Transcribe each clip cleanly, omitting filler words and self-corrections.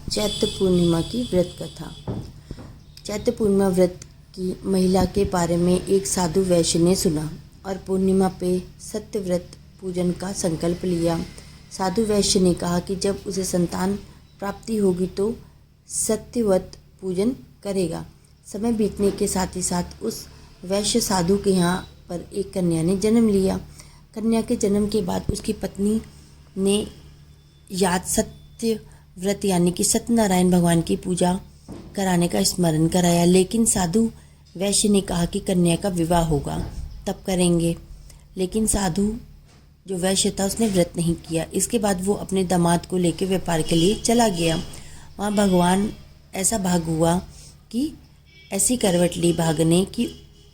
चैत्र पूर्णिमा की व्रत कथा। चैत्र पूर्णिमा व्रत की महिला के बारे में एक साधु वैश्य ने सुना और पूर्णिमा पे सत्य व्रत पूजन का संकल्प लिया। साधु वैश्य ने कहा कि जब उसे संतान प्राप्ति होगी तो सत्यव्रत पूजन करेगा। समय बीतने के साथ ही साथ उस वैश्य साधु के यहाँ पर एक कन्या ने जन्म लिया। कन्या के जन्म के बाद उसकी पत्नी ने याद सत्य व्रत यानी कि सत्यनारायण भगवान की पूजा कराने का स्मरण कराया, लेकिन साधु वैश्य ने कहा कि कन्या का विवाह होगा तब करेंगे। लेकिन साधु जो वैश्य था उसने व्रत नहीं किया। इसके बाद वो अपने दामाद को लेकर व्यापार के लिए चला गया। वहाँ भगवान ऐसा भाग हुआ कि ऐसी करवट ली भाग ने कि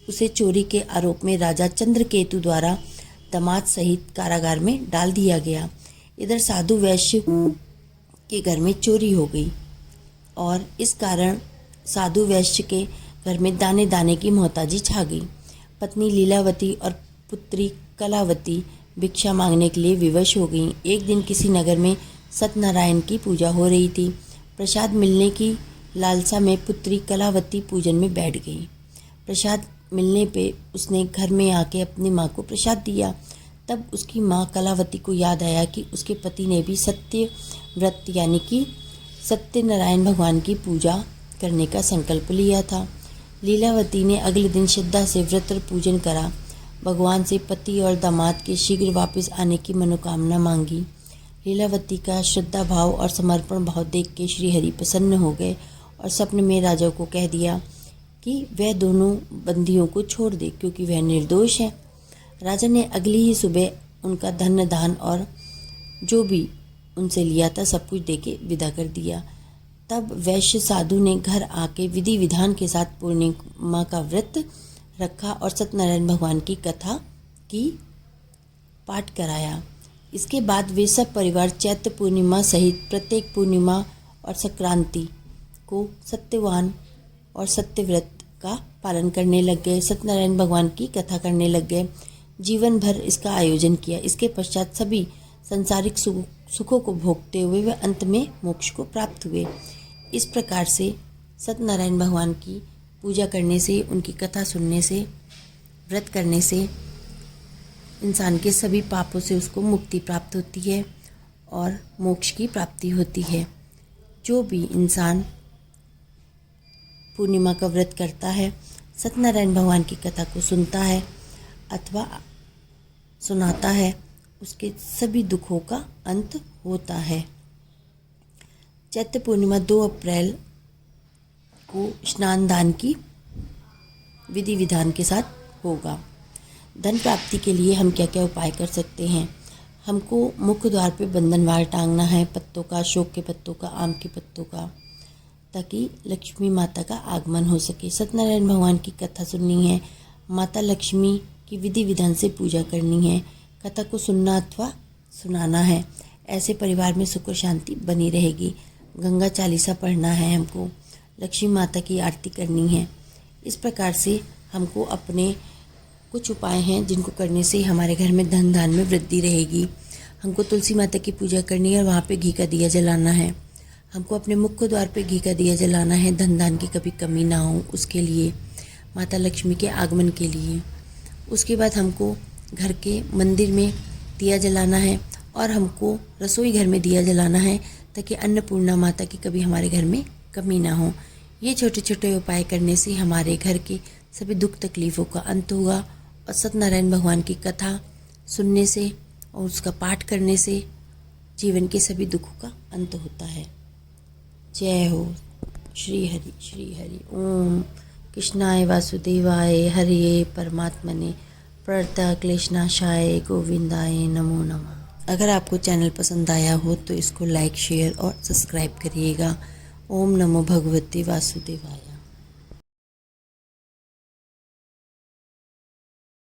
उसे चोरी के आरोप में राजा चंद्रकेतु द्वारा दामाद सहित कारागार में डाल दिया गया। इधर साधु वैश्य के घर में चोरी हो गई और इस कारण साधु वैश्य के घर में दाने दाने की मोहताजी छा गई। पत्नी लीलावती और पुत्री कलावती भिक्षा मांगने के लिए विवश हो गईं। एक दिन किसी नगर में सत्यनारायण की पूजा हो रही थी। प्रसाद मिलने की लालसा में पुत्री कलावती पूजन में बैठ गई। प्रसाद मिलने पे उसने घर में आके अपनी माँ को प्रसाद दिया। तब उसकी माँ कलावती को याद आया कि उसके पति ने भी सत्य व्रत यानी कि सत्यनारायण भगवान की पूजा करने का संकल्प लिया था। लीलावती ने अगले दिन श्रद्धा से व्रत और पूजन करा। भगवान से पति और दामाद के शीघ्र वापस आने की मनोकामना मांगी। लीलावती का श्रद्धा भाव और समर्पण भाव देख के श्रीहरि प्रसन्न हो गए और स्वप्न में राजा को कह दिया कि वह दोनों बंदियों को छोड़ दे क्योंकि वह निर्दोष है। राजा ने अगली ही सुबह उनका धन दान और जो भी उनसे लिया था सब कुछ देके विदा कर दिया। तब वैश्य साधु ने घर आके विधि विधान के साथ पूर्णिमा का व्रत रखा और सत्यनारायण भगवान की कथा की पाठ कराया। इसके बाद वे सब परिवार चैत्र पूर्णिमा सहित प्रत्येक पूर्णिमा और संक्रांति को सत्यवान और सत्यव्रत का पालन करने लग गए। सत्यनारायण भगवान की कथा करने लग गए। जीवन भर इसका आयोजन किया। इसके पश्चात सभी संसारिक सुखों को भोगते हुए वे अंत में मोक्ष को प्राप्त हुए। इस प्रकार से सत्यनारायण भगवान की पूजा करने से, उनकी कथा सुनने से, व्रत करने से इंसान के सभी पापों से उसको मुक्ति प्राप्त होती है और मोक्ष की प्राप्ति होती है। जो भी इंसान पूर्णिमा का व्रत करता है, सत्यनारायण भगवान की कथा को सुनता है अथवा सुनाता है, उसके सभी दुखों का अंत होता है। चैत्र पूर्णिमा 2 अप्रैल को स्नान दान की विधि विधान के साथ होगा। धन प्राप्ति के लिए हम क्या क्या उपाय कर सकते हैं? हमको मुख्य द्वार पे बंधनवार टांगना है, पत्तों का, अशोक के पत्तों का, आम के पत्तों का, ताकि लक्ष्मी माता का आगमन हो सके। सत्यनारायण भगवान की कथा सुननी है। माता लक्ष्मी की विधि विधान से पूजा करनी है। कथा को सुनना अथवा सुनाना है। ऐसे परिवार में सुख और शांति बनी रहेगी। गंगा चालीसा पढ़ना है हमको। लक्ष्मी माता की आरती करनी है। इस प्रकार से हमको अपने कुछ उपाय हैं जिनको करने से हमारे घर में धन धान में वृद्धि रहेगी। हमको तुलसी माता की पूजा करनी है और वहाँ पे घी का दिया जलाना है। हमको अपने मुख्य द्वार पे घी का दिया जलाना है, धन दान की कभी कमी ना हो उसके लिए, माता लक्ष्मी के आगमन के लिए। उसके बाद हमको घर के मंदिर में दिया जलाना है और हमको रसोई घर में दिया जलाना है ताकि अन्नपूर्णा माता की कभी हमारे घर में कमी ना हो। ये छोटे छोटे उपाय करने से हमारे घर के सभी दुख तकलीफ़ों का अंत होगा और सत्यनारायण भगवान की कथा सुनने से और उसका पाठ करने से जीवन के सभी दुखों का अंत होता है। जय हो। श्री हरि। ओम कृष्णाय वासुदेवाय हरिये परमात्मने प्रणतः क्लेशनाशाय गोविंदाय नमो नमः। अगर आपको चैनल पसंद आया हो तो इसको लाइक, शेयर और सब्सक्राइब करिएगा। ओम नमो भगवते वासुदेवाय।